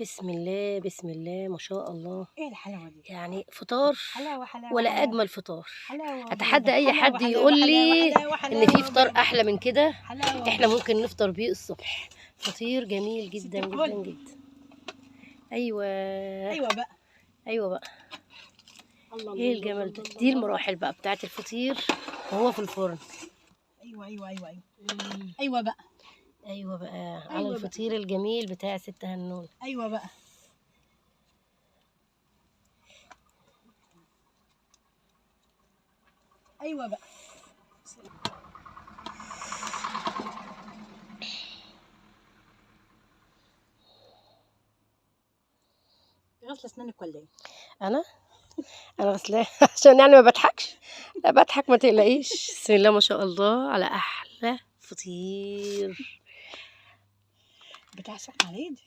بسم الله بسم الله ما شاء الله. ايه الحلاوه دي؟ يعني فطار حلاوه حلاوه ولا حلاوه اجمل فطار. حلاوه اتحدى بيضة. اي حلاوه حد حلاوه يقول لي حلاوه حلاوه ان في حلاوه فطار بيضة. احلى من كده. حلاوه احنا بيضة. ممكن نفطر بيه الصبح. فطير جميل ست جدا الكل. جدا جدا. ايوه. ايوه بقى. ايوه بقى. الله الله ايه الله الله الجمال ده، الله دي الله. المراحل بقى بتاعت الفطير وهو في الفرن. ايوه ايوه ايوه ايوه. ايوه بقى. ايوه بقى على ايوه بقى. الفطير الجميل بتاع ست هنون. ايوه بقى. ايوه بقى. غسل اسنانك ولا ايه؟ انا غسلاه عشان يعني ما بضحكش. لا بضحك ما تقلقيش. بسم الله ما شاء الله على احلى فطير. بتاع سخن على ايدي.